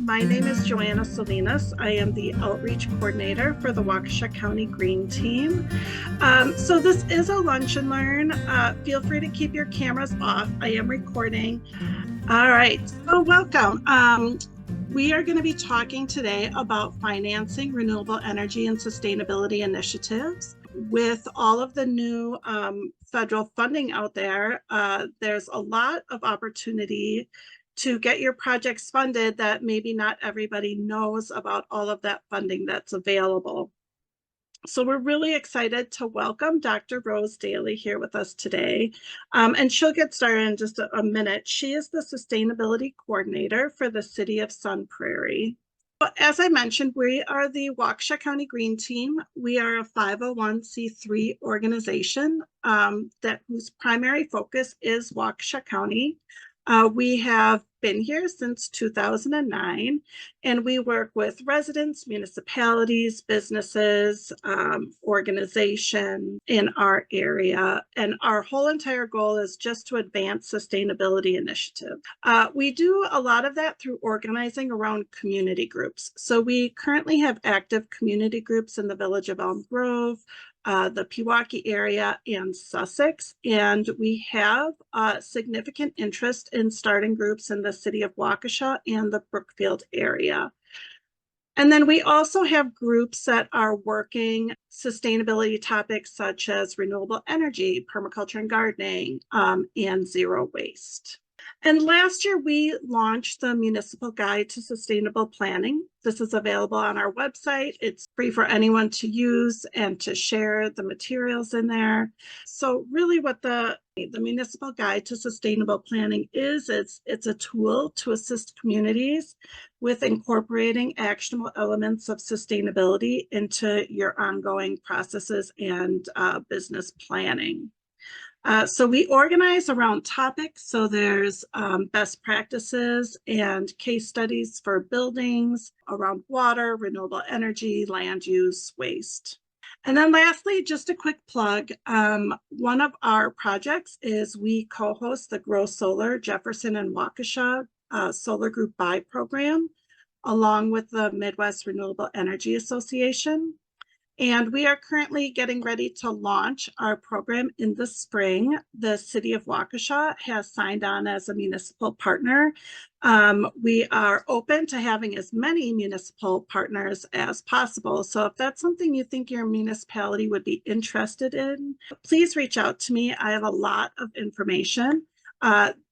My name is Joanna Salinas. I am the Outreach Coordinator for the Waukesha County Green Team. So this is a lunch and learn. Feel free to keep your cameras off. I am recording. All right, so welcome. We are going to be talking today about financing renewable energy and sustainability initiatives. With all of the new federal funding out there, there's a lot of opportunity to get your projects funded that maybe not everybody knows about all of that funding that's available. So we're really excited to welcome Dr. Rose Daly here with us today. And she'll get started in just a minute. She is the Sustainability Coordinator for the City of Sun Prairie. As I mentioned, we are the Waukesha County Green Team. We are a 501c3 organization whose primary focus is Waukesha County. We have been here since 2009, and we work with residents, municipalities, businesses, organizations in our area. And our whole entire goal is just to advance sustainability initiatives. We do a lot of that through organizing around community groups. So we currently have active community groups in the village of Elm Grove, the Pewaukee area, and Sussex. And we have significant interest in starting groups in the city of Waukesha and the Brookfield area. And then we also have groups that are working sustainability topics such as renewable energy, permaculture and gardening, and zero waste. And last year, we launched the Municipal Guide to Sustainable Planning. This is available on our website. It's free for anyone to use and to share the materials in there. So really what the Municipal Guide to Sustainable Planning is, it's a tool to assist communities with incorporating actionable elements of sustainability into your ongoing processes and business planning. So we organize around topics. So there's best practices and case studies for buildings around water, renewable energy, land use, waste. And then lastly, just a quick plug. One of our projects is we co-host the Grow Solar Jefferson and Waukesha Solar Group Buy program, along with the Midwest Renewable Energy Association. And we are currently getting ready to launch our program in the spring. The City of Waukesha has signed on as a municipal partner. We are open to having as many municipal partners as possible. So if that's something you think your municipality would be interested in, please reach out to me. I have a lot of information.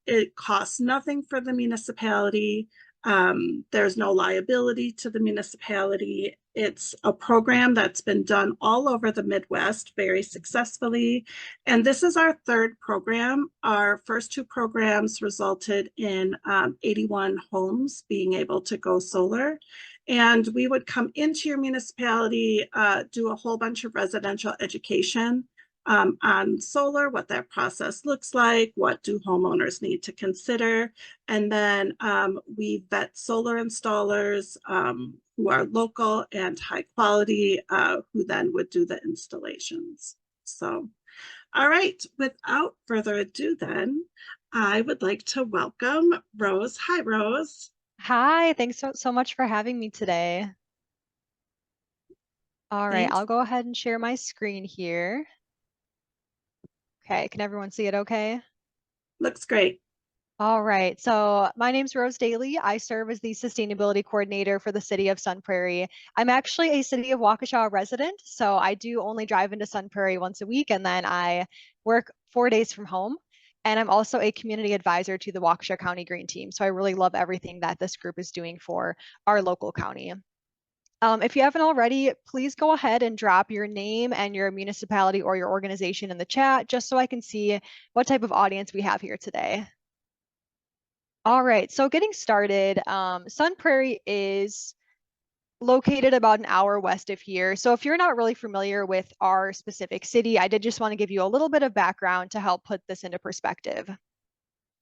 It costs nothing for the municipality. There's no liability to the municipality. It's a program that's been done all over the Midwest very successfully. And this is our third program. Our first two programs resulted in 81 homes being able to go solar. And we would come into your municipality, do a whole bunch of residential education on solar, what that process looks like, what do homeowners need to consider. And then we vet solar installers who are local and high quality, who then would do the installations. So, all right, without further ado then, I would like to welcome Rose. Hi, Rose. Hi, thanks so much for having me today. All right, Thanks. I'll go ahead and share my screen here. Okay, can everyone see it okay? Looks great. All right, so my name's Rose Daly. I serve as the Sustainability Coordinator for the City of Sun Prairie. I'm actually a City of Waukesha resident, so I do only drive into Sun Prairie once a week, and then I work 4 days from home. And I'm also a community advisor to the Waukesha County Green Team, so I really love everything that this group is doing for our local county. If you haven't already, please go ahead and drop your name and your municipality or your organization in the chat, just so I can see what type of audience we have here today. All right, so getting started, Sun Prairie is located about an hour west of here. So if you're not really familiar with our specific city, I did just want to give you a little bit of background to help put this into perspective.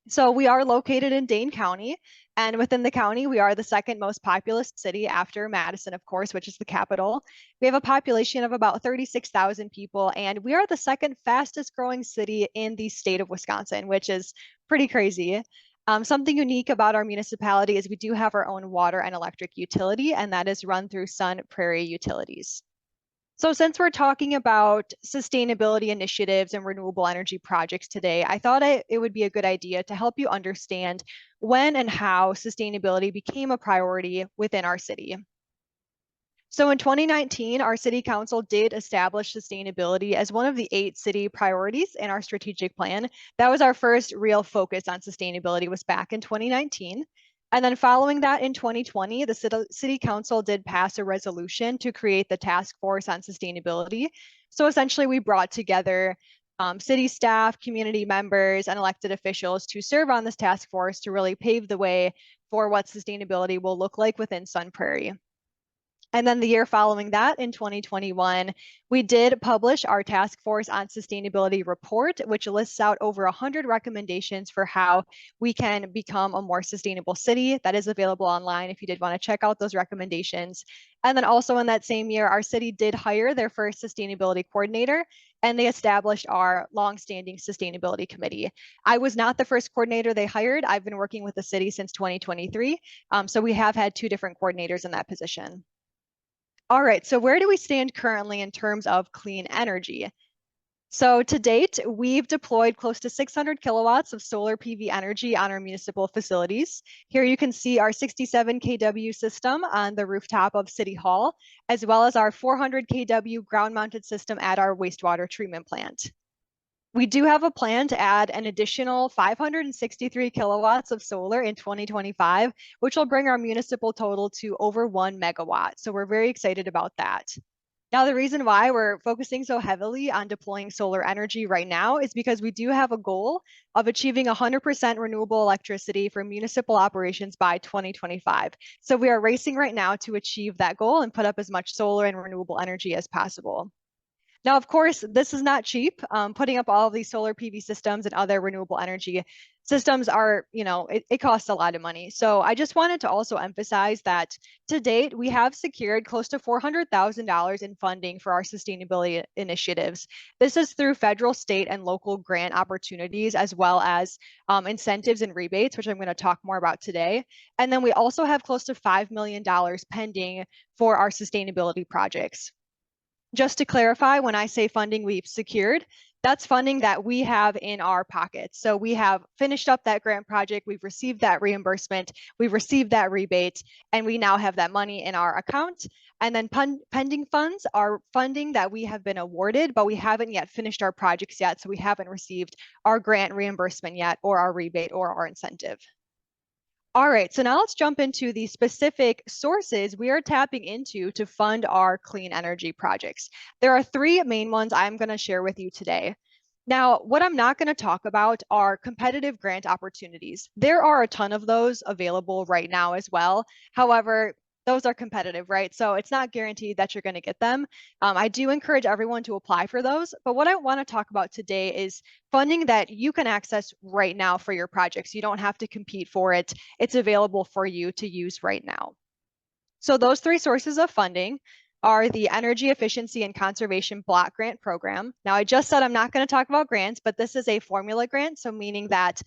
So we are located in Dane County, and within the county, we are the second most populous city after Madison, of course, which is the capital. We have a population of about 36,000 people, and we are the second fastest growing city in the state of Wisconsin, which is pretty crazy. Something unique about our municipality is we do have our own water and electric utility, and that is run through Sun Prairie Utilities. So since we're talking about sustainability initiatives and renewable energy projects today, I thought it would be a good idea to help you understand when and how sustainability became a priority within our city. So in 2019, our city council did establish sustainability as one of the 8 city priorities in our strategic plan. That was our first real focus on sustainability, was back in 2019. And then following that in 2020, the city council did pass a resolution to create the task force on sustainability. So essentially we brought together city staff, community members, and elected officials to serve on this task force to really pave the way for what sustainability will look like within Sun Prairie. And then the year following that, in 2021, we did publish our Task Force on Sustainability report, which lists out over 100 recommendations for how we can become a more sustainable city. That is available online if you did want to check out those recommendations. And then also in that same year, our city did hire their first sustainability coordinator, and they established our longstanding sustainability committee. I was not the first coordinator they hired. I've been working with the city since 2023. So we have had 2 different coordinators in that position. All right, so where do we stand currently in terms of clean energy? So to date, we've deployed close to 600 kilowatts of solar PV energy on our municipal facilities. Here you can see our 67 kW system on the rooftop of City Hall, as well as our 400 kW ground-mounted system at our wastewater treatment plant. We do have a plan to add an additional 563 kilowatts of solar in 2025, which will bring our municipal total to over 1 megawatt. So we're very excited about that. Now, the reason why we're focusing so heavily on deploying solar energy right now is because we do have a goal of achieving 100% renewable electricity for municipal operations by 2025. So we are racing right now to achieve that goal and put up as much solar and renewable energy as possible. Now, of course, this is not cheap. Putting up all of these solar PV systems and other renewable energy systems are, it costs a lot of money. So I just wanted to also emphasize that to date, we have secured close to $400,000 in funding for our sustainability initiatives. This is through federal, state, and local grant opportunities, as well as incentives and rebates, which I'm going to talk more about today. And then we also have close to $5 million pending for our sustainability projects. Just to clarify, when I say funding we've secured, that's funding that we have in our pockets. So we have finished up that grant project, we've received that reimbursement, we've received that rebate, and we now have that money in our account. And then pending funds are funding that we have been awarded, but we haven't yet finished our projects yet, so we haven't received our grant reimbursement yet, or our rebate, or our incentive. All right, so now let's jump into the specific sources we are tapping into to fund our clean energy projects. There are 3 main ones I'm going to share with you today. Now, what I'm not going to talk about are competitive grant opportunities. There are a ton of those available right now as well. However, those are competitive, right? So it's not guaranteed that you're going to get them. I do encourage everyone to apply for those. But what I want to talk about today is funding that you can access right now for your projects. You don't have to compete for it. It's available for you to use right now. So those 3 sources of funding are the Energy Efficiency and Conservation Block Grant Program. Now, I just said I'm not going to talk about grants, but this is a formula grant, so meaning that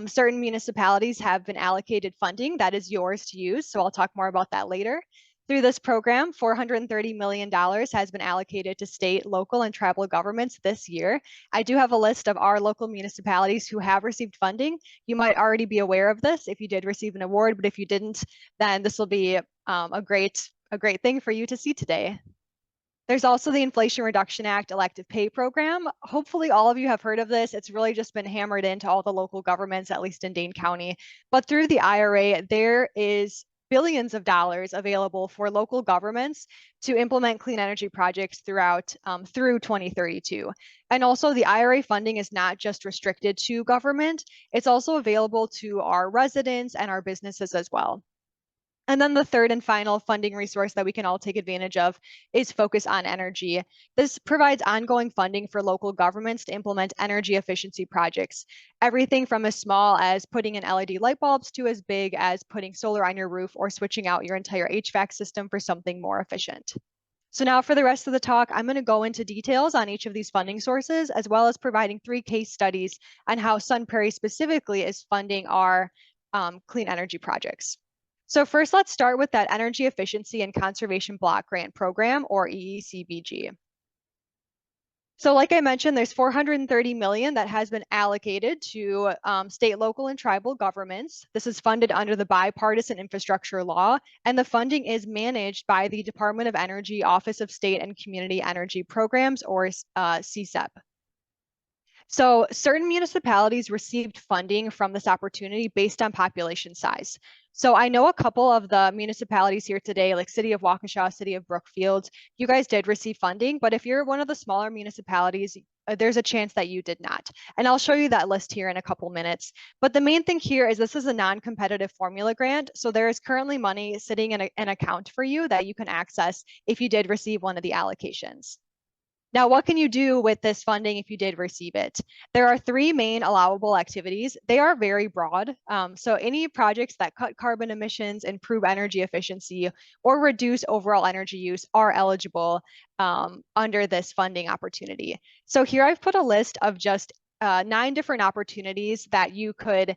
certain municipalities have been allocated funding that is yours to use. So I'll talk more about that later. Through this program, $430 million has been allocated to state, local, and tribal governments this year. I do have a list of our local municipalities who have received funding. You might already be aware of this if you did receive an award, but if you didn't, then this will be a great thing for you to see today. There's also the Inflation Reduction Act elective pay program. Hopefully all of you have heard of this. It's really just been hammered into all the local governments, at least in Dane County. But through the IRA, there is billions of dollars available for local governments to implement clean energy projects through 2032. And also the IRA funding is not just restricted to government, it's also available to our residents and our businesses as well. And then the third and final funding resource that we can all take advantage of is Focus on Energy. This provides ongoing funding for local governments to implement energy efficiency projects. Everything from as small as putting in LED light bulbs to as big as putting solar on your roof or switching out your entire HVAC system for something more efficient. So now for the rest of the talk, I'm going to go into details on each of these funding sources, as well as providing 3 case studies on how Sun Prairie specifically is funding our clean energy projects. So first, let's start with that Energy Efficiency and Conservation Block Grant Program, or EECBG. So like I mentioned, there's 430 million that has been allocated to state, local, and tribal governments. This is funded under the Bipartisan Infrastructure Law, and the funding is managed by the Department of Energy Office of State and Community Energy Programs, or CSEP. So certain municipalities received funding from this opportunity based on population size. So I know a couple of the municipalities here today, like City of Waukesha, City of Brookfield, you guys did receive funding, but if you're one of the smaller municipalities, there's a chance that you did not. And I'll show you that list here in a couple minutes. But the main thing here is this is a non-competitive formula grant. So there is currently money sitting in an account for you that you can access if you did receive one of the allocations. Now, what can you do with this funding if you did receive it? There are 3 main allowable activities. They are very broad. So any projects that cut carbon emissions, improve energy efficiency, or reduce overall energy use are eligible under this funding opportunity. So here I've put a list of just 9 different opportunities that you could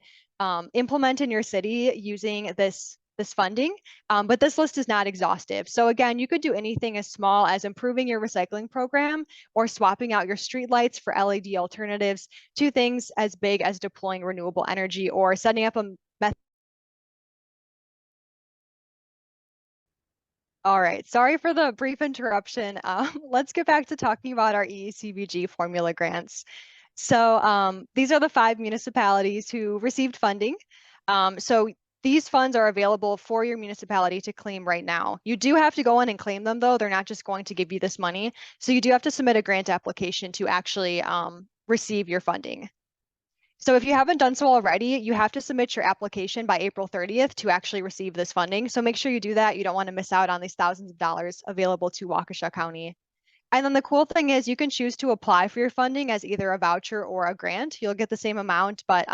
implement in your city using this funding, but this list is not exhaustive. So again, you could do anything as small as improving your recycling program or swapping out your streetlights for LED alternatives to things as big as deploying renewable energy or setting up a method. All right, sorry for the brief interruption. Let's get back to talking about our EECBG formula grants. So these are the 5 municipalities who received funding. So these funds are available for your municipality to claim right now. You do have to go in and claim them, though. They're not just going to give you this money. So you do have to submit a grant application to actually receive your funding. So if you haven't done so already, you have to submit your application by April 30th to actually receive this funding. So make sure you do that. You don't want to miss out on these thousands of dollars available to Waukesha County. And then the cool thing is you can choose to apply for your funding as either a voucher or a grant. You'll get the same amount, but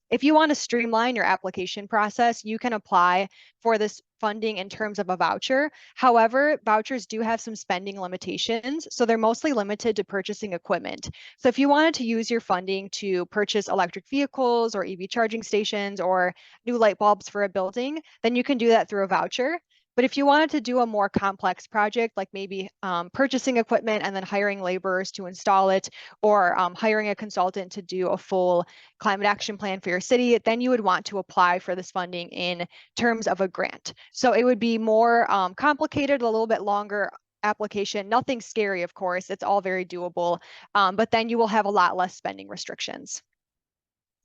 if you want to streamline your application process, you can apply for this funding in terms of a voucher. However, vouchers do have some spending limitations, so they're mostly limited to purchasing equipment. So if you wanted to use your funding to purchase electric vehicles or EV charging stations or new light bulbs for a building, then you can do that through a voucher. But if you wanted to do a more complex project, like maybe purchasing equipment and then hiring laborers to install it, or hiring a consultant to do a full climate action plan for your city, then you would want to apply for this funding in terms of a grant. So it would be more complicated, a little bit longer application, nothing scary, of course, it's all very doable, but then you will have a lot less spending restrictions.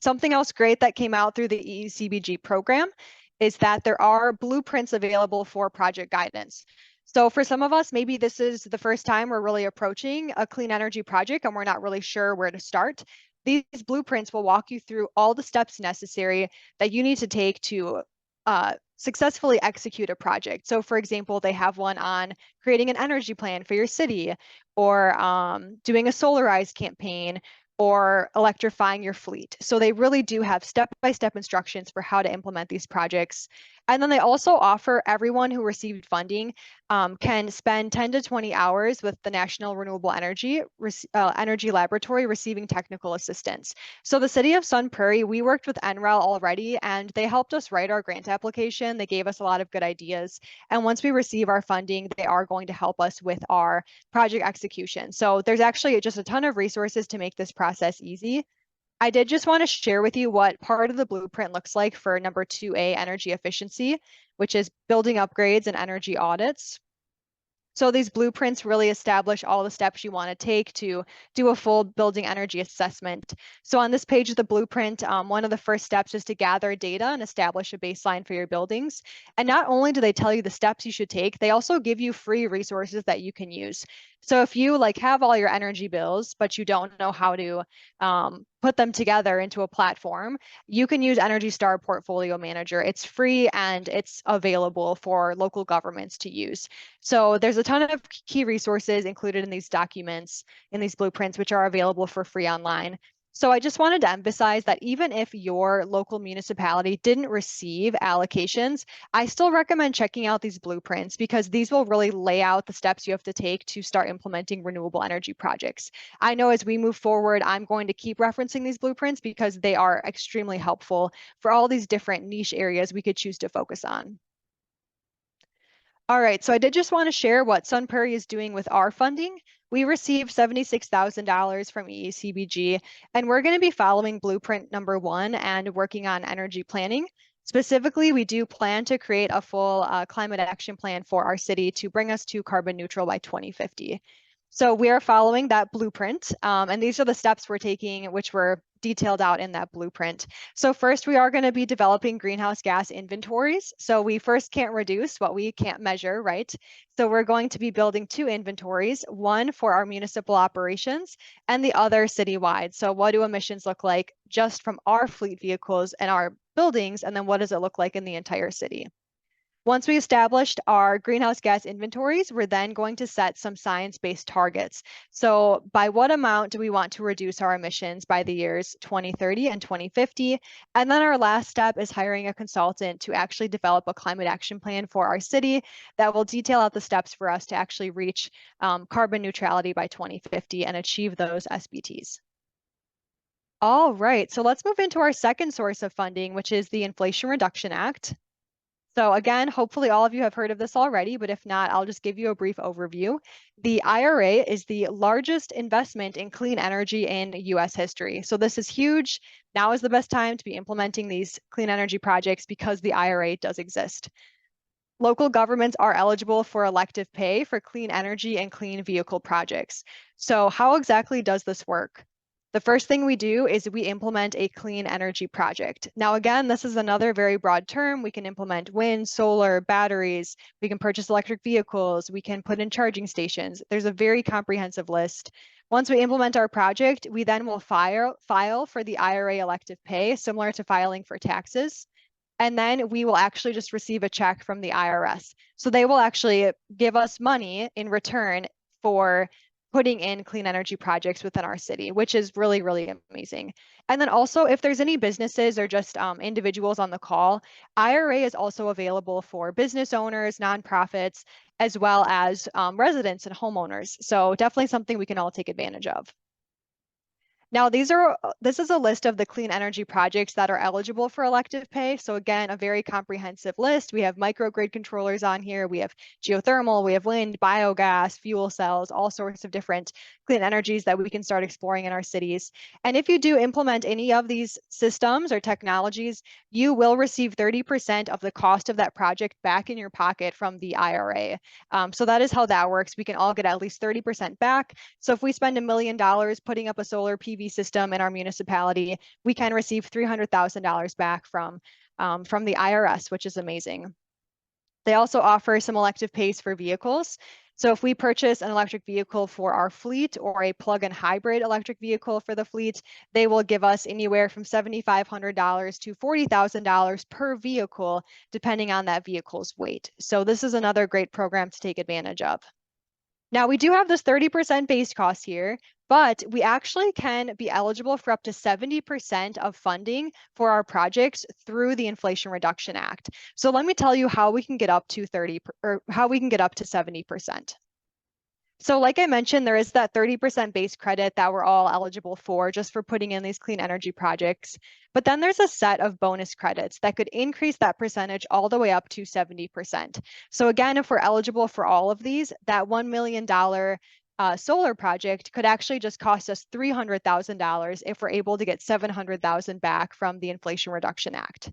Something else great that came out through the EECBG program is that there are blueprints available for project guidance. So for some of us, maybe this is the first time we're really approaching a clean energy project and we're not really sure where to start. These blueprints will walk you through all the steps necessary that you need to take to successfully execute a project. So for example, they have one on creating an energy plan for your city, or doing a solarized campaign, or electrifying your fleet. So they really do have step-by-step instructions for how to implement these projects. And then they also offer everyone who received funding can spend 10 to 20 hours with the National Renewable Energy Laboratory receiving technical assistance. So the City of Sun Prairie, we worked with NREL already, and they helped us write our grant application. They gave us a lot of good ideas. And once we receive our funding, they are going to help us with our project execution. So there's actually just a ton of resources to make this process easy. I did just want to share with you what part of the blueprint looks like for number 2A, energy efficiency, which is building upgrades and energy audits. So these blueprints really establish all the steps you want to take to do a full building energy assessment. So on this page of the blueprint, one of the first steps is to gather data and establish a baseline for your buildings. And not only do they tell you the steps you should take, they also give you free resources that you can use. So if you have all your energy bills, but you don't know how to put them together into a platform, you can use Energy Star Portfolio Manager. It's free and it's available for local governments to use. So there's a ton of key resources included in these documents, in these blueprints, which are available for free online. So I just wanted to emphasize that even if your local municipality didn't receive allocations, I still recommend checking out these blueprints because these will really lay out the steps you have to take to start implementing renewable energy projects. I know as we move forward, I'm going to keep referencing these blueprints because they are extremely helpful for all these different niche areas we could choose to focus on. All right, so I did just want to share what Sun Prairie is doing with our funding. We received $76,000 from EECBG, and we're going to be following blueprint number 1 and working on energy planning. Specifically, we do plan to create a full climate action plan for our city to bring us to carbon neutral by 2050. So we are following that blueprint, and these are the steps we're taking, which were detailed out in that blueprint. So first, we are going to be developing greenhouse gas inventories. So we first can't reduce what we can't measure, right? So we're going to be building 2 inventories, one for our municipal operations and the other citywide. So what do emissions look like just from our fleet vehicles and our buildings, and then what does it look like in the entire city? Once we established our greenhouse gas inventories, we're then going to set some science-based targets. So by what amount do we want to reduce our emissions by the years 2030 and 2050? And then our last step is hiring a consultant to actually develop a climate action plan for our city that will detail out the steps for us to actually reach carbon neutrality by 2050 and achieve those SBTs. All right, so let's move into our second source of funding, which is the Inflation Reduction Act. So again, hopefully all of you have heard of this already, but if not, I'll just give you a brief overview. The IRA is the largest investment in clean energy in US history. So this is huge. Now is the best time to be implementing these clean energy projects because the IRA does exist. Local governments are eligible for elective pay for clean energy and clean vehicle projects. So how exactly does this work? The first thing we do is we implement a clean energy project. Now, again, this is another very broad term. We can implement wind, solar, batteries. We can purchase electric vehicles. We can put in charging stations. There's a very comprehensive list. Once we implement our project, we then will file for the IRA elective pay, similar to filing for taxes. And then we will actually just receive a check from the IRS. So they will actually give us money in return for putting in clean energy projects within our city, which is really, really amazing. And then also, if there's any businesses or just individuals on the call, IRA is also available for business owners, nonprofits, as well as residents and homeowners. So definitely something we can all take advantage of. Now, this is a list of the clean energy projects that are eligible for elective pay. So again, a very comprehensive list. We have microgrid controllers on here. We have geothermal, we have wind, biogas, fuel cells, all sorts of different clean energies that we can start exploring in our cities. And if you do implement any of these systems or technologies, you will receive 30% of the cost of that project back in your pocket from the IRA. So that is how that works. We can all get at least 30% back. So if we spend $1 million putting up a solar PV system in our municipality, we can receive $300,000 back from the IRS, which is amazing. They also offer some elective pays for vehicles. So if we purchase an electric vehicle for our fleet or a plug-in hybrid electric vehicle for the fleet, they will give us anywhere from $7,500 to $40,000 per vehicle, depending on that vehicle's weight. So this is another great program to take advantage of. Now, we do have this 30% base cost here, but we actually can be eligible for up to 70% of funding for our projects through the Inflation Reduction Act. So let me tell you how we can get up to 70%. So like I mentioned, there is that 30% base credit that we're all eligible for just for putting in these clean energy projects. But then there's a set of bonus credits that could increase that percentage all the way up to 70%. So again, if we're eligible for all of these, that $1 million solar project could actually just cost us $300,000 if we're able to get $700,000 back from the Inflation Reduction Act.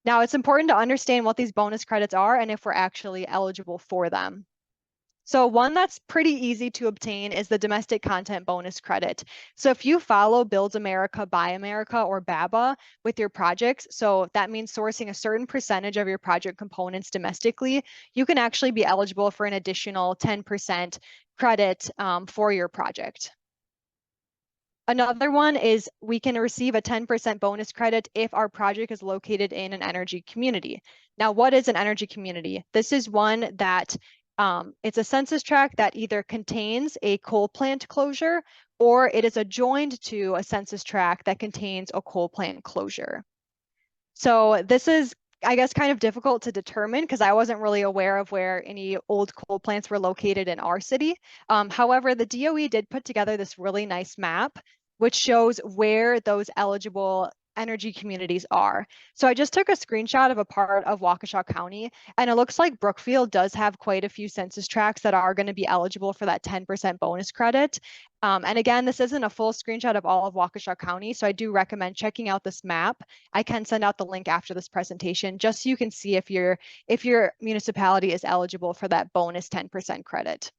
Now, it's important to understand what these bonus credits are and if we're actually eligible for them. So one that's pretty easy to obtain is the domestic content bonus credit. So if you follow Build America, Buy America, or BABA with your projects, so that means sourcing a certain percentage of your project components domestically, you can actually be eligible for an additional 10% credit for your project. Another one is we can receive a 10% bonus credit if our project is located in an energy community. Now, what is an energy community? This is one that it's a census tract that either contains a coal plant closure or it is adjoined to a census tract that contains a coal plant closure. So this is, I guess, kind of difficult to determine because I wasn't really aware of where any old coal plants were located in our city. However, the DOE did put together this really nice map, which shows where those eligible energy communities are. So I just took a screenshot of a part of Waukesha County, and it looks like Brookfield does have quite a few census tracts that are going to be eligible for that 10% bonus credit. And again, this isn't a full screenshot of all of Waukesha County, so I do recommend checking out this map. I can send out the link after this presentation just so you can see if your municipality is eligible for that bonus 10% credit.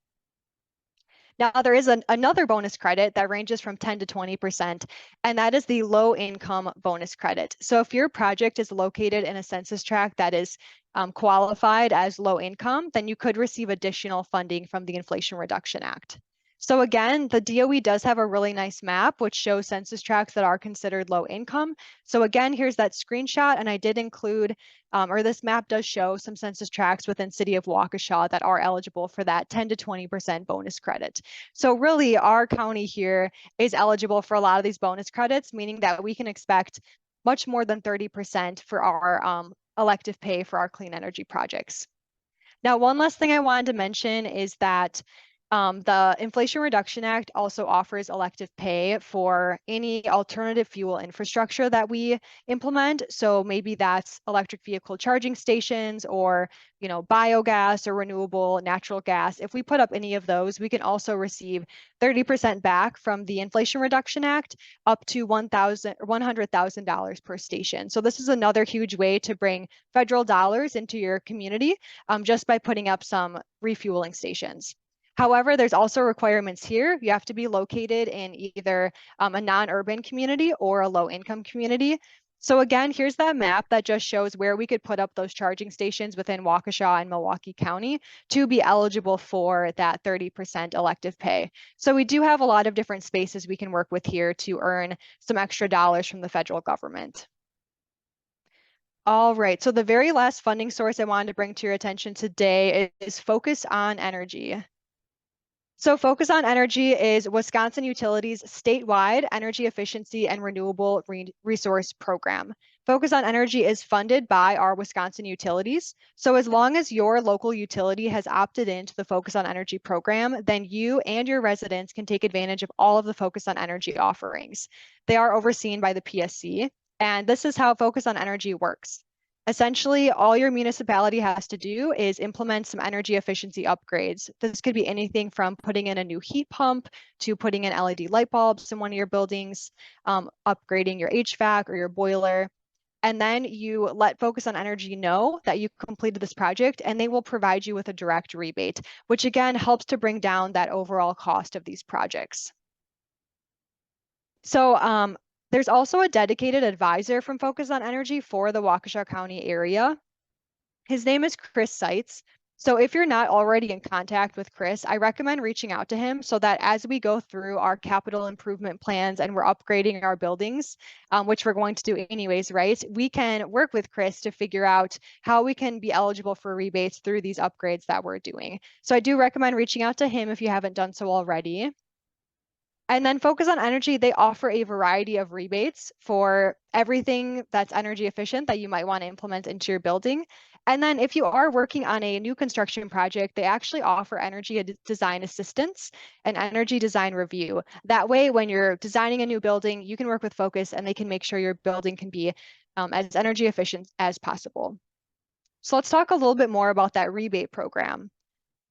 Now, there is another bonus credit that ranges from 10 to 20%, and that is the low income bonus credit. So if your project is located in a census tract that is qualified as low income, then you could receive additional funding from the Inflation Reduction Act. So again, the DOE does have a really nice map which shows census tracts that are considered low income. So again, here's that screenshot, and I did include, or this map does show some census tracts within City of Waukesha that are eligible for that 10 to 20% bonus credit. So really, our county here is eligible for a lot of these bonus credits, meaning that we can expect much more than 30% for our elective pay for our clean energy projects. Now, one last thing I wanted to mention is that the Inflation Reduction Act also offers elective pay for any alternative fuel infrastructure that we implement. So maybe that's electric vehicle charging stations or, biogas or renewable natural gas. If we put up any of those, we can also receive 30% back from the Inflation Reduction Act up to $100,000 per station. So this is another huge way to bring federal dollars into your community just by putting up some refueling stations. However, there's also requirements here. You have to be located in either a non-urban community or a low-income community. So again, here's that map that just shows where we could put up those charging stations within Waukesha and Milwaukee County to be eligible for that 30% elective pay. So we do have a lot of different spaces we can work with here to earn some extra dollars from the federal government. All right, so the very last funding source I wanted to bring to your attention today is Focus on Energy. So Focus on Energy is Wisconsin Utilities' statewide energy efficiency and renewable resource program. Focus on Energy is funded by our Wisconsin utilities. So as long as your local utility has opted into the Focus on Energy program, then you and your residents can take advantage of all of the Focus on Energy offerings. They are overseen by the PSC, and this is how Focus on Energy works. Essentially, all your municipality has to do is implement some energy efficiency upgrades. This could be anything from putting in a new heat pump to putting in LED light bulbs in one of your buildings, upgrading your HVAC or your boiler. And then you let Focus on Energy know that you completed this project, and they will provide you with a direct rebate, which again helps to bring down that overall cost of these projects. So there's also a dedicated advisor from Focus on Energy for the Waukesha County area. His name is Chris Seitz. So if you're not already in contact with Chris, I recommend reaching out to him so that as we go through our capital improvement plans and we're upgrading our buildings, which we're going to do anyways, right? We can work with Chris to figure out how we can be eligible for rebates through these upgrades that we're doing. So I do recommend reaching out to him if you haven't done so already. And then Focus on Energy, they offer a variety of rebates for everything that's energy efficient that you might want to implement into your building. And then if you are working on a new construction project, they actually offer energy design assistance and energy design review. That way, when you're designing a new building, you can work with Focus and they can make sure your building can be as energy efficient as possible. So let's talk a little bit more about that rebate program.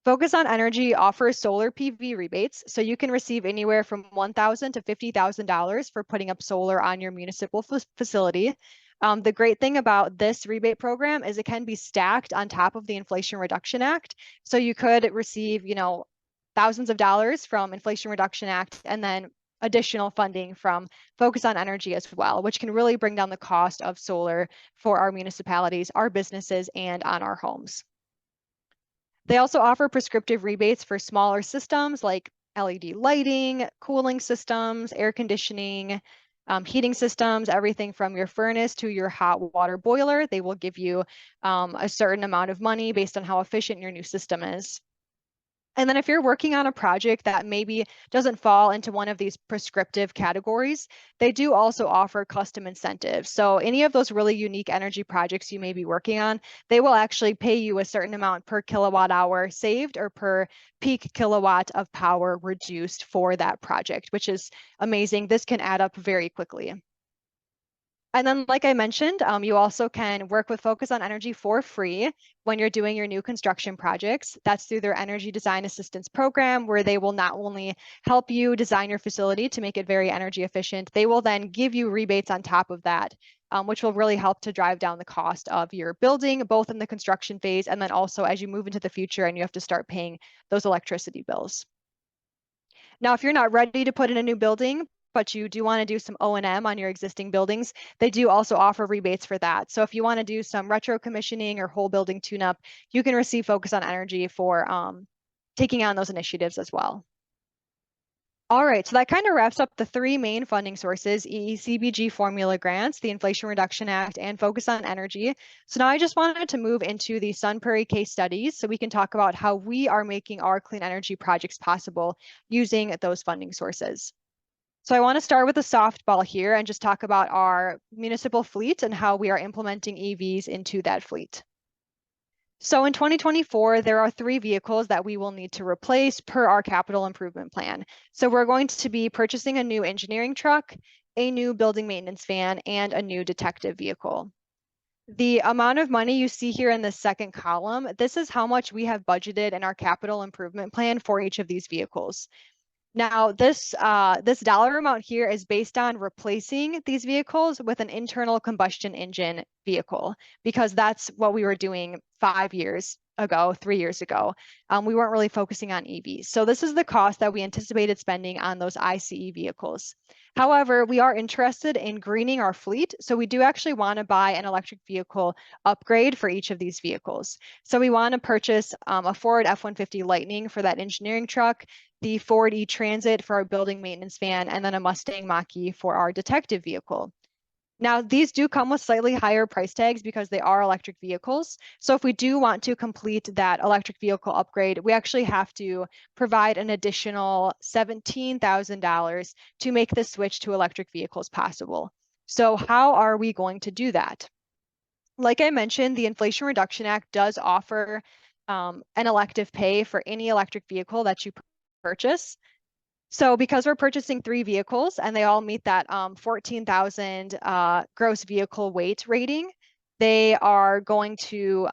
Focus on Energy offers solar PV rebates, so you can receive anywhere from $1,000 to $50,000 for putting up solar on your municipal facility. The great thing about this rebate program is it can be stacked on top of the Inflation Reduction Act. So you could receive, thousands of dollars from Inflation Reduction Act and then additional funding from Focus on Energy as well, which can really bring down the cost of solar for our municipalities, our businesses, and on our homes. They also offer prescriptive rebates for smaller systems like LED lighting, cooling systems, air conditioning, heating systems, everything from your furnace to your hot water boiler. They will give you a certain amount of money based on how efficient your new system is. And then if you're working on a project that maybe doesn't fall into one of these prescriptive categories, they do also offer custom incentives. So any of those really unique energy projects you may be working on, they will actually pay you a certain amount per kilowatt hour saved or per peak kilowatt of power reduced for that project, which is amazing. This can add up very quickly. And then, like I mentioned, you also can work with Focus on Energy for free when you're doing your new construction projects. That's through their Energy Design Assistance Program, where they will not only help you design your facility to make it very energy efficient, they will then give you rebates on top of that, which will really help to drive down the cost of your building, both in the construction phase and then also as you move into the future and you have to start paying those electricity bills. Now, if you're not ready to put in a new building, but you do want to do some O&M on your existing buildings, they do also offer rebates for that. So if you want to do some retro commissioning or whole building tune-up, you can receive Focus on Energy for taking on those initiatives as well. All right, so that kind of wraps up the three main funding sources, EECBG formula grants, the Inflation Reduction Act, and Focus on Energy. So now I just wanted to move into the Sun Prairie case studies so we can talk about how we are making our clean energy projects possible using those funding sources. So I want to start with a softball here and just talk about our municipal fleet and how we are implementing EVs into that fleet. So in 2024, there are 3 vehicles that we will need to replace per our capital improvement plan. So we're going to be purchasing a new engineering truck, a new building maintenance van, and a new detective vehicle. The amount of money you see here in the second column, this is how much we have budgeted in our capital improvement plan for each of these vehicles. Now, this dollar amount here is based on replacing these vehicles with an internal combustion engine vehicle, because that's what we were doing 5 years ago, 3 years ago. We weren't really focusing on EVs. So this is the cost that we anticipated spending on those ICE vehicles. However, we are interested in greening our fleet. So we do actually want to buy an electric vehicle upgrade for each of these vehicles. So we want to purchase a Ford F-150 Lightning for that engineering truck, the Ford E-Transit for our building maintenance van, and then a Mustang Mach-E for our detective vehicle. Now, these do come with slightly higher price tags because they are electric vehicles. So if we do want to complete that electric vehicle upgrade, we actually have to provide an additional $17,000 to make the switch to electric vehicles possible. So how are we going to do that? Like I mentioned, the Inflation Reduction Act does offer an elective pay for any electric vehicle that you purchase. So because we're purchasing 3 vehicles and they all meet that 14,000 gross vehicle weight rating, they are going to,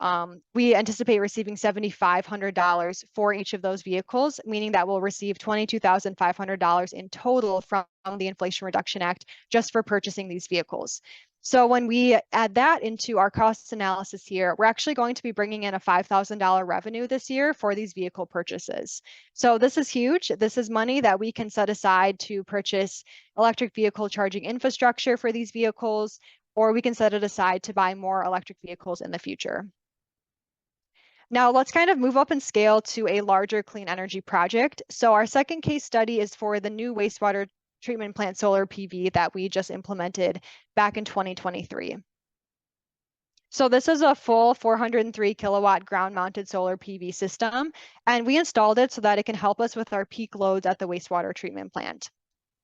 we anticipate receiving $7,500 for each of those vehicles, meaning that we'll receive $22,500 in total from the Inflation Reduction Act just for purchasing these vehicles. So when we add that into our cost analysis here, we're actually going to be bringing in a $5,000 revenue this year for these vehicle purchases. So this is huge. This is money that we can set aside to purchase electric vehicle charging infrastructure for these vehicles, or we can set it aside to buy more electric vehicles in the future. Now let's kind of move up in scale to a larger clean energy project. So our second case study is for the new wastewater treatment plant solar PV that we just implemented back in 2023. So this is a full 403 kilowatt ground mounted solar PV system, and we installed it so that it can help us with our peak loads at the wastewater treatment plant.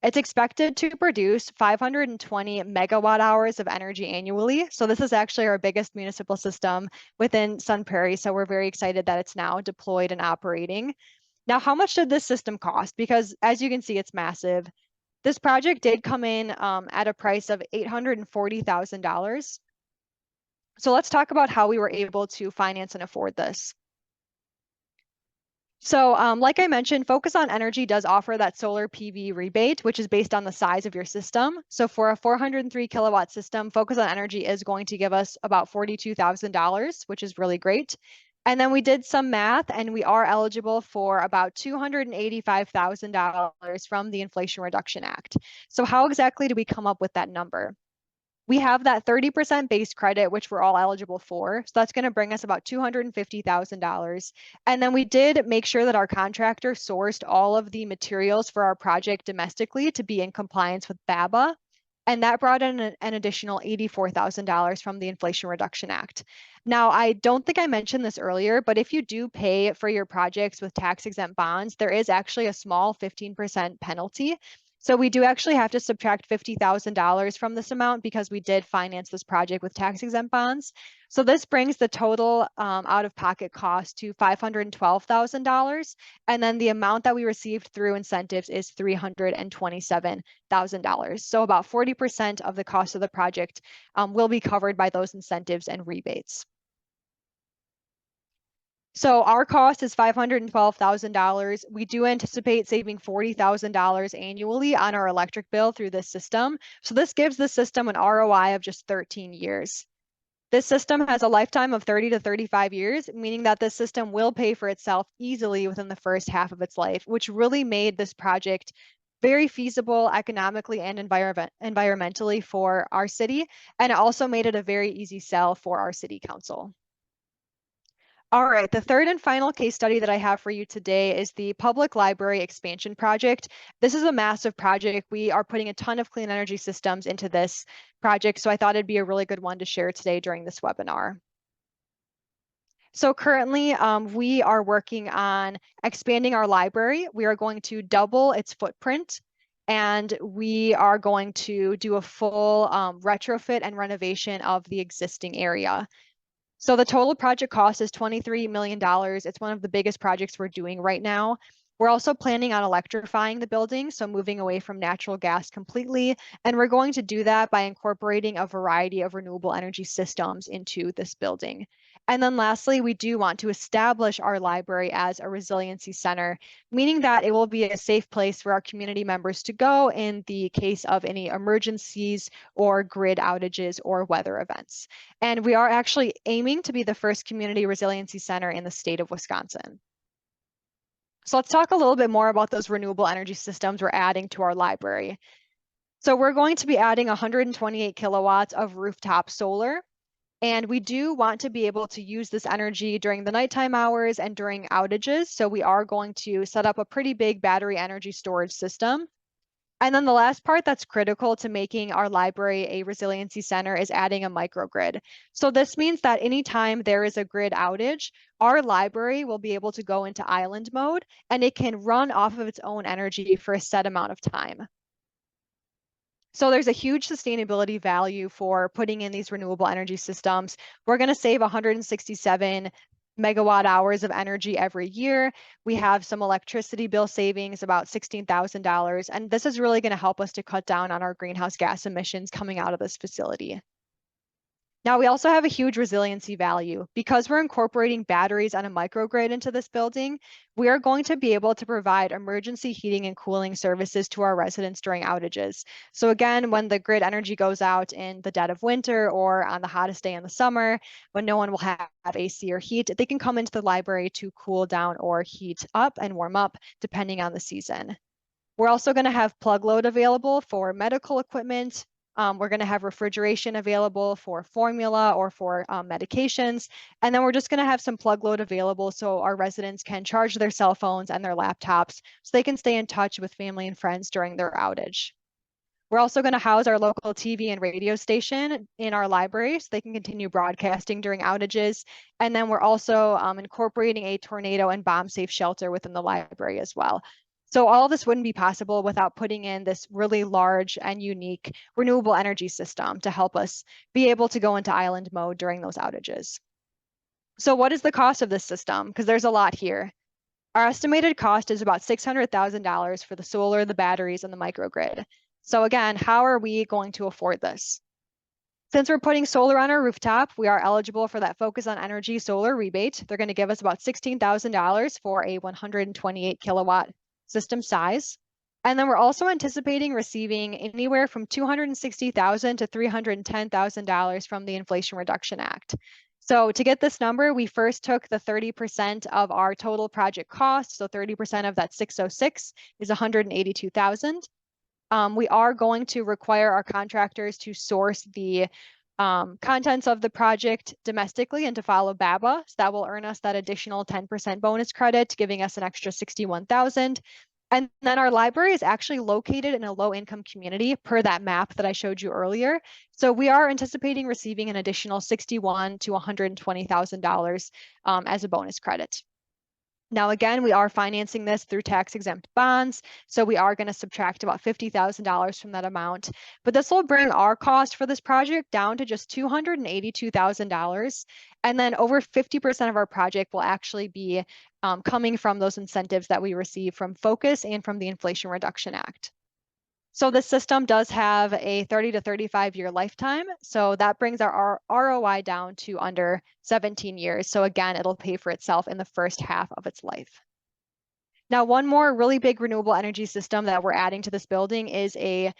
It's expected to produce 520 megawatt hours of energy annually. So this is actually our biggest municipal system within Sun Prairie. So we're very excited that it's now deployed and operating. Now, how much did this system cost? Because as you can see, it's massive. This project did come in at a price of $840,000. So let's talk about how we were able to finance and afford this. So like I mentioned, Focus on Energy does offer that solar PV rebate, which is based on the size of your system. So for a 403 kilowatt system, Focus on Energy is going to give us about $42,000, which is really great. And then we did some math and we are eligible for about $285,000 from the Inflation Reduction Act. So how exactly do we come up with that number? We have that 30% base credit, which we're all eligible for. So that's going to bring us about $250,000. And then we did make sure that our contractor sourced all of the materials for our project domestically to be in compliance with BABA. and that brought in an additional $84,000 from the Inflation Reduction Act. Now, I don't think I mentioned this earlier, but if you do pay for your projects with tax-exempt bonds, there is actually a small 15% penalty. So we do actually have to subtract $50,000 from this amount because we did finance this project with tax-exempt bonds. So this brings the total out-of-pocket cost to $512,000. And then the amount that we received through incentives is $327,000. So about 40% of the cost of the project will be covered by those incentives and rebates. So our cost is $512,000. We do anticipate saving $40,000 annually on our electric bill through this system. So this gives the system an ROI of just 13 years. This system has a lifetime of 30 to 35 years, meaning that this system will pay for itself easily within the first half of its life, which really made this project very feasible economically and environmentally for our city. And it also made it a very easy sell for our city council. All right, the third and final case study that I have for you today is the Public Library Expansion Project. This is a massive project. We are putting a ton of clean energy systems into this project, so I thought it'd be a really good one to share today during this webinar. So currently, we are working on expanding our library. We are going to double its footprint, and we are going to do a full retrofit and renovation of the existing area. So the total project cost is $23 million. It's one of the biggest projects we're doing right now. We're also planning on electrifying the building, so moving away from natural gas completely. And we're going to do that by incorporating a variety of renewable energy systems into this building. And then lastly, we do want to establish our library as a resiliency center, meaning that it will be a safe place for our community members to go in the case of any emergencies or grid outages or weather events. And we are actually aiming to be the first community resiliency center in the state of Wisconsin. So let's talk a little bit more about those renewable energy systems we're adding to our library. So we're going to be adding 128 kilowatts of rooftop solar. And we do want to be able to use this energy during the nighttime hours and during outages. So we are going to set up a pretty big battery energy storage system. And then the last part that's critical to making our library a resiliency center is adding a microgrid. So this means that anytime there is a grid outage, our library will be able to go into island mode and it can run off of its own energy for a set amount of time. So there's a huge sustainability value for putting in these renewable energy systems. We're going to save 167 megawatt hours of energy every year. We have some electricity bill savings, about $16,000. And this is really going to help us to cut down on our greenhouse gas emissions coming out of this facility. Now, we also have a huge resiliency value. Because we're incorporating batteries and a microgrid into this building, we are going to be able to provide emergency heating and cooling services to our residents during outages. So again, when the grid energy goes out in the dead of winter or on the hottest day in the summer, when no one will have AC or heat, they can come into the library to cool down or heat up and warm up, depending on the season. We're also going to have plug load available for medical equipment. We're going to have refrigeration available for formula or for medications. And then we're just going to have some plug load available so our residents can charge their cell phones and their laptops so they can stay in touch with family and friends during their outage. We're also going to house our local TV and radio station in our library so they can continue broadcasting during outages. And then we're also incorporating a tornado and bomb safe shelter within the library as well. So all of this wouldn't be possible without putting in this really large and unique renewable energy system to help us be able to go into island mode during those outages. So what is the cost of this system? Because there's a lot here. Our estimated cost is about $600,000 for the solar, the batteries, and the microgrid. So again, how are we going to afford this? Since we're putting solar on our rooftop, we are eligible for that Focus on Energy solar rebate. They're going to give us about $16,000 for a 128 kilowatt system size. And then we're also anticipating receiving anywhere from $260,000 to $310,000 from the Inflation Reduction Act. So to get this number, we first took the 30% of our total project cost. So 30% of that 606 is $182,000. We are going to require our contractors to source the contents of the project domestically and to follow BABA. So that will earn us that additional 10% bonus credit, giving us an extra $61,000. And then our library is actually located in a low-income community per that map that I showed you earlier. So we are anticipating receiving an additional $61,000 to $120,000 as a bonus credit. Now, again, we are financing this through tax-exempt bonds, so we are going to subtract about $50,000 from that amount. But this will bring our cost for this project down to just $282,000. And then over 50% of our project will actually be coming from those incentives that we receive from Focus and from the Inflation Reduction Act. So the system does have a 30 to 35-year lifetime. So that brings our ROI down to under 17 years. So again, it'll pay for itself in the first half of its life. Now, one more really big renewable energy system that we're adding to this building is a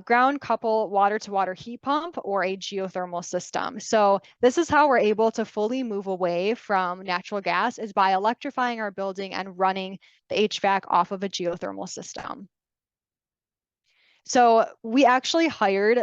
ground couple water-to-water heat pump, or a geothermal system. So this is how we're able to fully move away from natural gas, is by electrifying our building and running the HVAC off of a geothermal system. So we actually hired,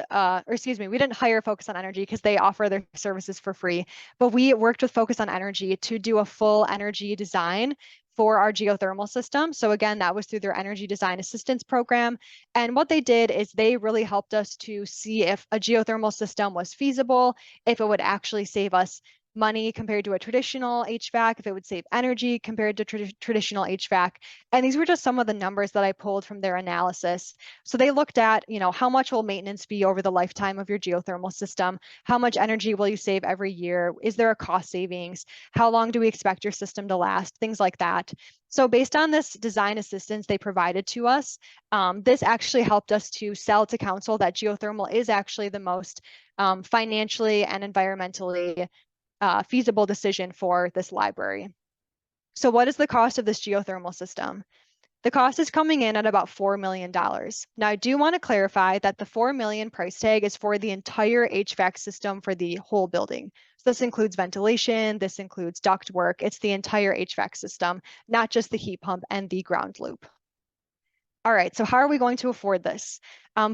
we didn't hire Focus on Energy because they offer their services for free, but we worked with Focus on Energy to do a full energy design for our geothermal system. So again, that was through their Energy Design Assistance Program. And what they did is they really helped us to see if a geothermal system was feasible, if it would actually save us money compared to a traditional HVAC, if it would save energy compared to traditional HVAC. And these were just some of the numbers that I pulled from their analysis. So they looked at, how much will maintenance be over the lifetime of your geothermal system? How much energy will you save every year? Is there a cost savings? How long do we expect your system to last? Things like that. So based on this design assistance they provided to us, this actually helped us to sell to council that geothermal is actually the most financially and environmentally feasible decision for this library. So what is the cost of this geothermal system? The cost is coming in at about $4 million. Now, I do want to clarify that the $4 million price tag is for the entire HVAC system for the whole building. So this includes ventilation, this includes duct work, it's the entire HVAC system, not just the heat pump and the ground loop. All right, so how are we going to afford this?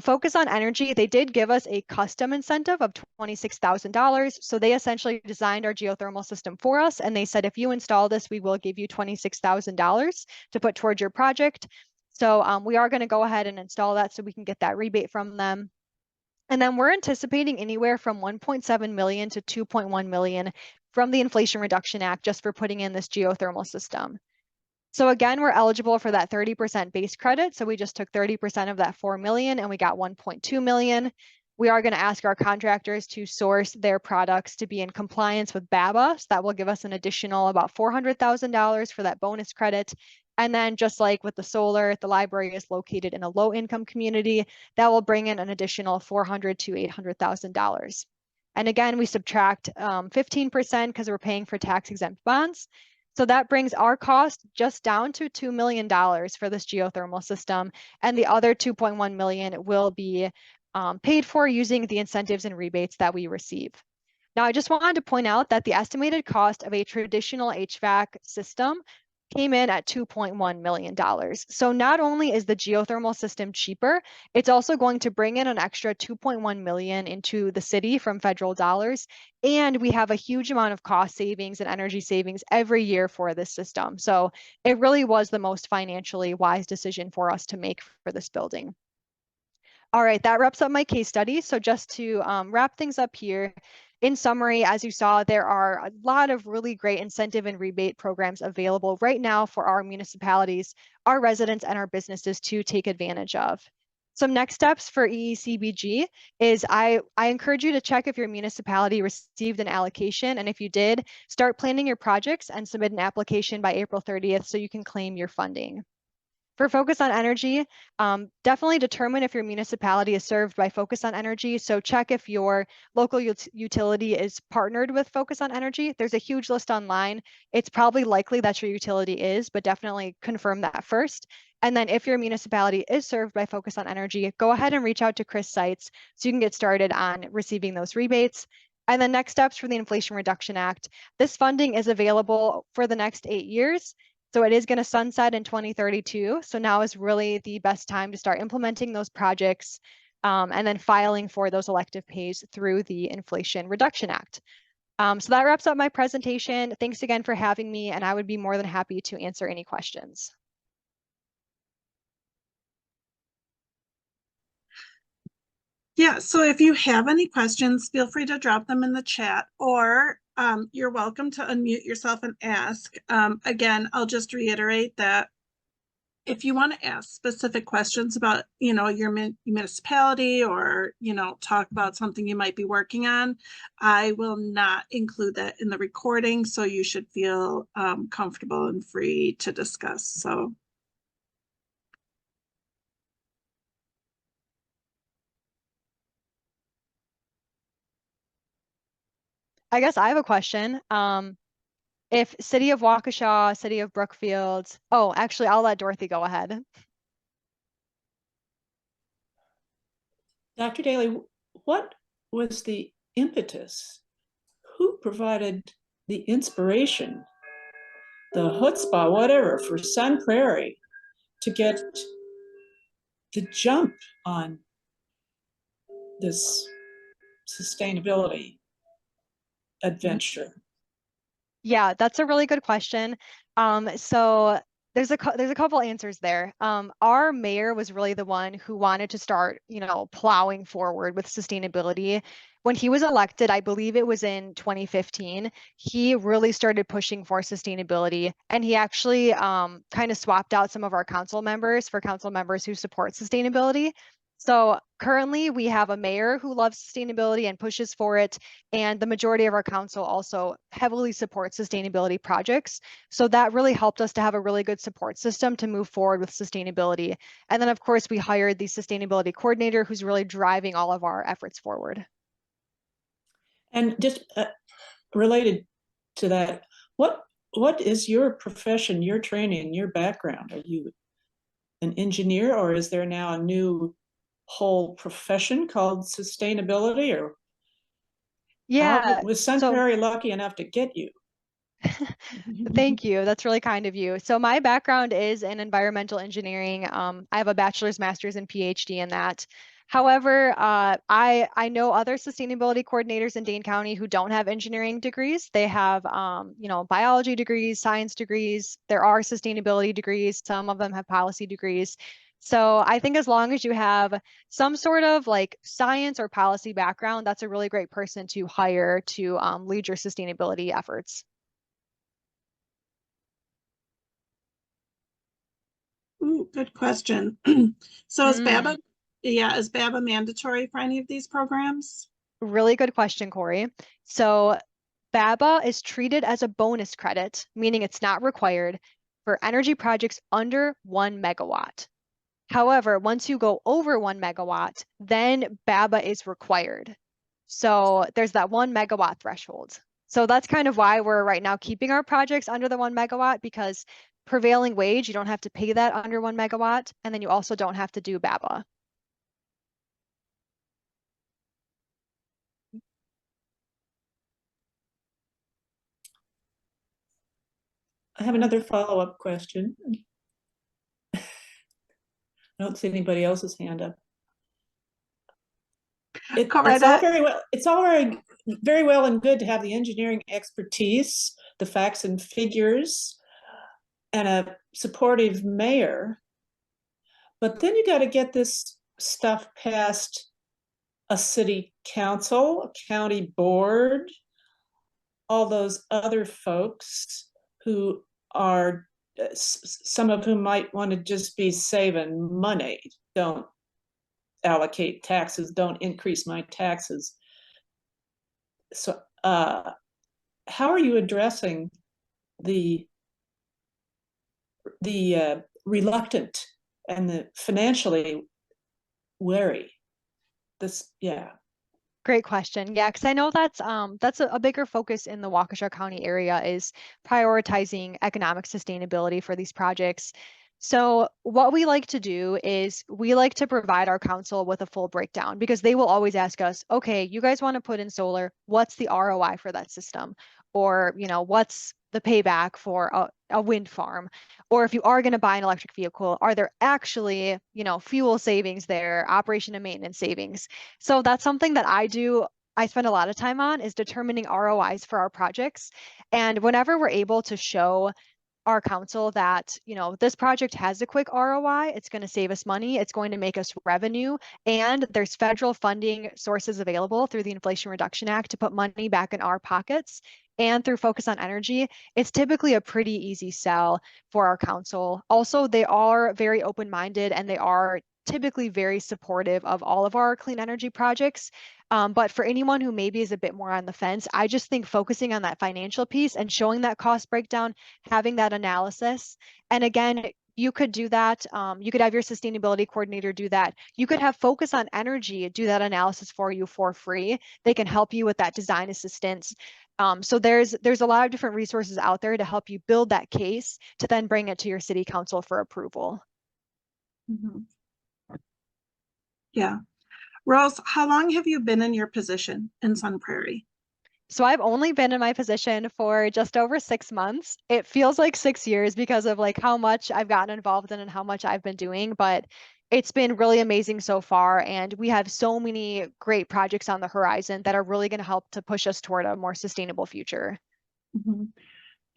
Focus on Energy, they did give us a custom incentive of $26,000. So they essentially designed our geothermal system for us. And they said, if you install this, we will give you $26,000 to put towards your project. So we are going to go ahead and install that so we can get that rebate from them. And then we're anticipating anywhere from 1.7 million to 2.1 million from the Inflation Reduction Act just for putting in this geothermal system. So again, we're eligible for that 30% base credit. So we just took 30% of that 4 million and we got 1.2 million. We are going to ask our contractors to source their products to be in compliance with BABA. So that will give us an additional about $400,000 for that bonus credit. And then just like with the solar, the library is located in a low income community. That will bring in an additional $400,000 to $800,000. And again, we subtract 15% because we're paying for tax exempt bonds. So that brings our cost just down to $2 million for this geothermal system. And the other 2.1 million will be paid for using the incentives and rebates that we receive. Now, I just wanted to point out that the estimated cost of a traditional HVAC system came in at $2.1 million. So not only is the geothermal system cheaper, it's also going to bring in an extra 2.1 million into the city from federal dollars. And we have a huge amount of cost savings and energy savings every year for this system. So it really was the most financially wise decision for us to make for this building. All right, that wraps up my case study. So just to wrap things up here, in summary, as you saw, there are a lot of really great incentive and rebate programs available right now for our municipalities, our residents, and our businesses to take advantage of. Some next steps for EECBG is I encourage you to check if your municipality received an allocation. And if you did, start planning your projects and submit an application by April 30th so you can claim your funding. For Focus on Energy, definitely determine if your municipality is served by Focus on Energy. So check if your local utility is partnered with Focus on Energy. There's a huge list online. It's probably likely that your utility is, but definitely confirm that first. And then if your municipality is served by Focus on Energy, go ahead and reach out to Chris Seitz so you can get started on receiving those rebates. And then next steps for the Inflation Reduction Act. This funding is available for the next 8 years. So it is going to sunset in 2032. So now is really the best time to start implementing those projects and then filing for those elective pays through the Inflation Reduction Act. So that wraps up my presentation. Thanks again for having me, and I would be more than happy to answer any questions. Yeah, so if you have any questions, feel free to drop them in the chat, or you're welcome to unmute yourself and ask. Again, I'll just reiterate that if you want to ask specific questions about, your municipality, or, talk about something you might be working on, I will not include that in the recording. So you should feel comfortable and free to discuss. So. I guess I have a question. If City of Waukesha, City of Brookfield, oh, actually, I'll let Dorothy go ahead. Dr. Daly, what was the impetus? Who provided the inspiration, the chutzpah, whatever, for Sun Prairie to get the jump on this sustainability adventure? Yeah, that's a really good question. So there's a couple answers there. Our mayor was really the one who wanted to start, plowing forward with sustainability. When he was elected, I believe it was in 2015, he really started pushing for sustainability, and he actually kind of swapped out some of our council members for council members who support sustainability. So currently, we have a mayor who loves sustainability and pushes for it, and the majority of our council also heavily supports sustainability projects. So that really helped us to have a really good support system to move forward with sustainability. And then, of course, we hired the sustainability coordinator who's really driving all of our efforts forward. And just related to that, what is your profession, your training, your background? Are you an engineer, or is there now a new whole profession called sustainability? Or Yeah, was Sun so Prairie lucky enough to get you? thank you. That's really kind of you. So my background is in environmental engineering. I have a bachelor's, master's, and PhD in that. However, I know other sustainability coordinators in Dane County who don't have engineering degrees. They have biology degrees, science degrees. There are sustainability degrees. Some of them have policy degrees. So I think as long as you have some sort of like science or policy background, that's a really great person to hire to lead your sustainability efforts. Ooh, good question. So is Mm. BABA mandatory for any of these programs? Really good question, Corey. So BABA is treated as a bonus credit, meaning it's not required for energy projects under 1 megawatt. However, once you go over 1 megawatt, then BABA is required. So there's that 1 megawatt threshold. So that's kind of why we're right now keeping our projects under the 1 megawatt, because prevailing wage, you don't have to pay that under 1 megawatt, and then you also don't have to do BABA. I have another follow-up question. I don't see anybody else's hand up. It's all very well and good to have the engineering expertise, the facts and figures, and a supportive mayor. But then you got to get this stuff past a city council, a county board, all those other folks who are, some of whom might want to just be saving money. Don't allocate taxes, don't increase my taxes. So how are you addressing the reluctant and the financially wary? Yeah. Great question. Yeah, because I know that's a bigger focus in the Waukesha County area is prioritizing economic sustainability for these projects. So what we like to do is we like to provide our council with a full breakdown, because they will always ask us, okay, you guys want to put in solar, what's the ROI for that system? Or, what's the payback for a wind farm? Or if you are going to buy an electric vehicle, are there actually, fuel savings there, operation and maintenance savings? So that's something that I spend a lot of time on, is determining ROIs for our projects. And whenever we're able to show our council that, this project has a quick ROI. It's going to save us money. It's going to make us revenue. And there's federal funding sources available through the Inflation Reduction Act to put money back in our pockets. And through Focus on Energy, it's typically a pretty easy sell for our council. Also, they are very open-minded and they are typically very supportive of all of our clean energy projects. But for anyone who maybe is a bit more on the fence, I just think focusing on that financial piece and showing that cost breakdown, having that analysis. And again, you could do that. You could have your sustainability coordinator do that. You could have Focus on Energy do that analysis for you for free. They can help you with that design assistance. So there's a lot of different resources out there to help you build that case to then bring it to your city council for approval. Mm-hmm. Yeah. Rose, how long have you been in your position in Sun Prairie? So I've only been in my position for just over 6 months. It feels like 6 years because of like how much I've gotten involved in and how much I've been doing, but it's been really amazing so far. And we have so many great projects on the horizon that are really going to help to push us toward a more sustainable future. Mm-hmm.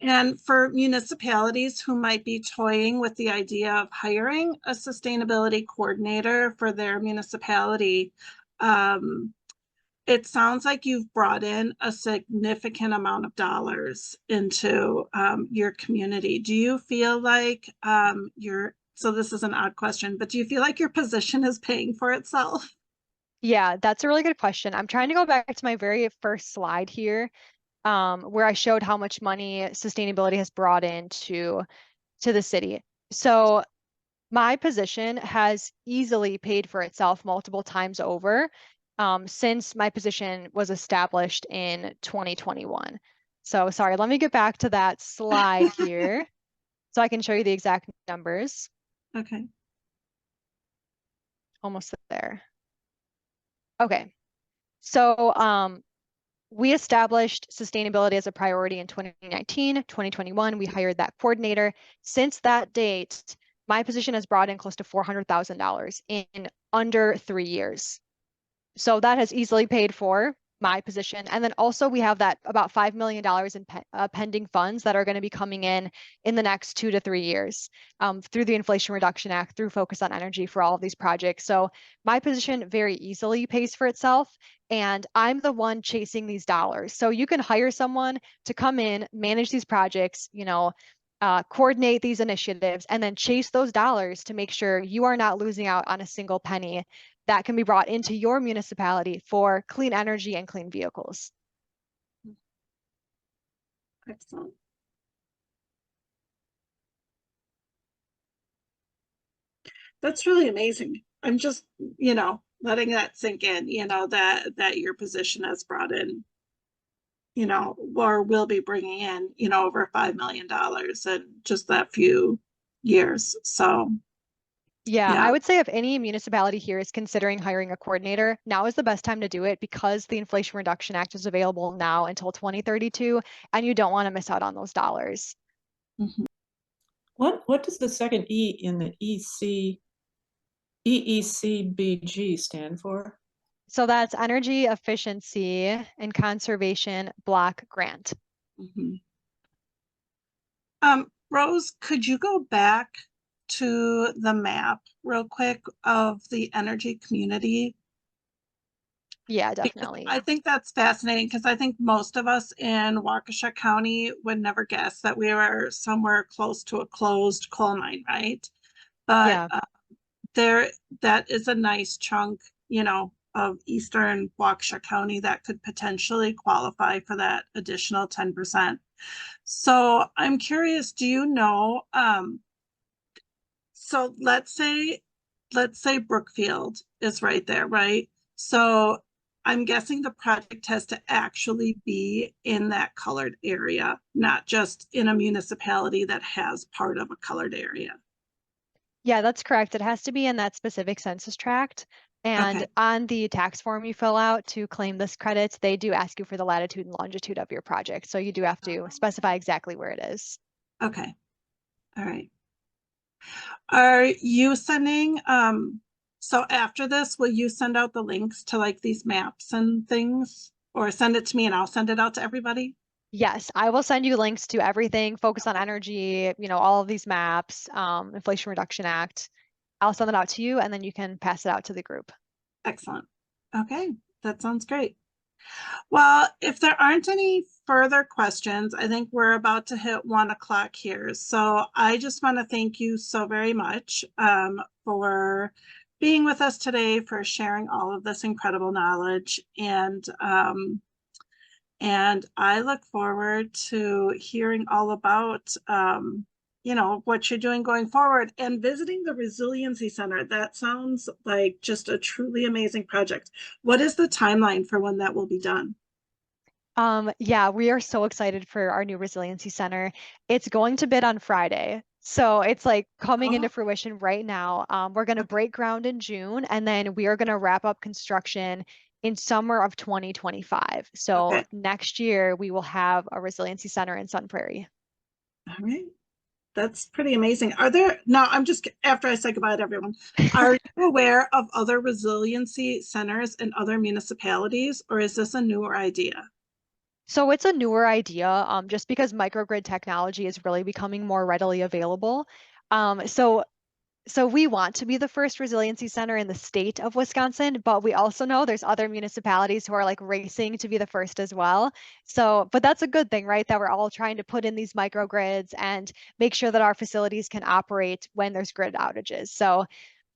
And for municipalities who might be toying with the idea of hiring a sustainability coordinator for their municipality, it sounds like you've brought in a significant amount of dollars into your community. Do you feel like so this is an odd question, but do you feel like your position is paying for itself? Yeah, that's a really good question. I'm trying to go back to my very first slide here, where I showed how much money sustainability has brought into the city. So my position has easily paid for itself multiple times over since my position was established in 2021. So sorry, let me get back to that slide here so I can show you the exact numbers. Okay. Almost there. Okay. So we established sustainability as a priority in 2019, 2021. We hired that coordinator. Since that date, my position has brought in close to $400,000 in under 3 years. So that has easily paid for my position. And then also we have that about $5 million in pending funds that are going to be coming in the next 2 to 3 years through the Inflation Reduction Act, through Focus on Energy for all of these projects. So my position very easily pays for itself. And I'm the one chasing these dollars. So you can hire someone to come in, manage these projects, coordinate these initiatives, and then chase those dollars to make sure you are not losing out on a single penny that can be brought into your municipality for clean energy and clean vehicles. Excellent. That's really amazing. I'm just, letting that sink in, that your position has brought in, or will be bringing in, over $5 million in just that few years. So yeah, yeah. I would say if any municipality here is considering hiring a coordinator, now is the best time to do it because the Inflation Reduction Act is available now until 2032, and you don't want to miss out on those dollars. Mm-hmm. What does the second E in the EECBG stand for? So that's Energy Efficiency and Conservation Block Grant. Mm-hmm. Rose, could you go back to the map real quick of the energy community? Yeah, definitely. I think that's fascinating because I think most of us in Waukesha County would never guess that we were somewhere close to a closed coal mine, right? But yeah. that is a nice chunk, of eastern Waukesha County that could potentially qualify for that additional 10%. So I'm curious, do you know, so let's say Brookfield is right there, right? So I'm guessing the project has to actually be in that colored area, not just in a municipality that has part of a colored area. Yeah, that's correct. It has to be in that specific census tract. And Okay. on the tax form you fill out to claim this credit, they do ask you for the latitude and longitude of your project. So you do have to specify exactly where it is. Okay. All right. Are you sending, so after this, will you send out the links to like these maps and things, or send it to me and I'll send it out to everybody? Yes, I will send you links to everything, focus on energy, all of these maps, Inflation Reduction Act. I'll send it out to you and then you can pass it out to the group. Excellent. Okay, that sounds great. Well, if there aren't any further questions, I think we're about to hit 1 o'clock here. So I just want to thank you so very much for being with us today, for sharing all of this incredible knowledge. And I look forward to hearing all about what you're doing going forward and visiting the Resiliency Center. That sounds like just a truly amazing project. What is the timeline for when that will be done? Yeah, we are so excited for our new Resiliency Center. It's going to bid on Friday. So it's like coming into Oh, fruition right now. We're going to break ground in June and then we are going to wrap up construction in summer of 2025. So okay. next year we will have a Resiliency Center in Sun Prairie. All right. That's pretty amazing. Are there, now I'm just, after I say goodbye to everyone, are you aware of other resiliency centers in other municipalities, or is this a newer idea? So it's a newer idea, just because microgrid technology is really becoming more readily available. So we want to be the first resiliency center in the state of Wisconsin, but we also know there's other municipalities who are like racing to be the first as well. So, but that's a good thing, right? That we're all trying to put in these microgrids and make sure that our facilities can operate when there's grid outages. So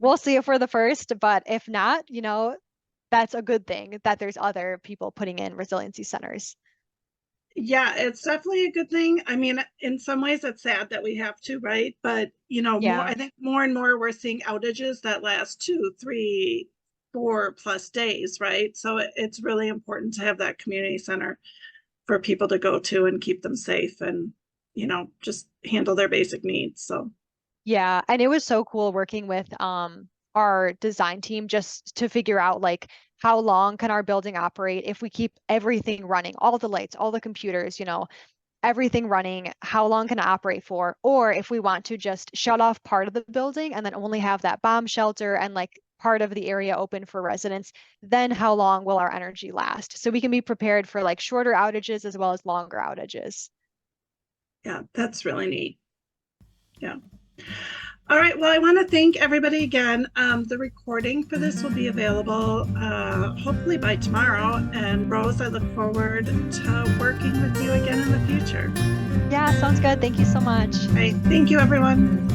we'll see if we're the first, but if not, that's a good thing that there's other people putting in resiliency centers. Yeah, it's definitely a good thing. I mean, in some ways it's sad that we have to, right? But Yeah. I think more and more we're seeing outages that last 2, 3, 4+ days, right? So it's really important to have that community center for people to go to and keep them safe and, just handle their basic needs. So Yeah, and it was so cool working with our design team just to figure out like how long can our building operate if we keep everything running, all the lights, all the computers, everything running, how long can it operate for? Or if we want to just shut off part of the building and then only have that bomb shelter and like part of the area open for residents, then how long will our energy last? So we can be prepared for like shorter outages as well as longer outages. yeah, that's really neat. Yeah. All right. Well, I want to thank everybody again. The recording for this will be available hopefully by tomorrow. And Rose, I look forward to working with you again in the future. Yeah, sounds good. Thank you so much. All right. Thank you, everyone.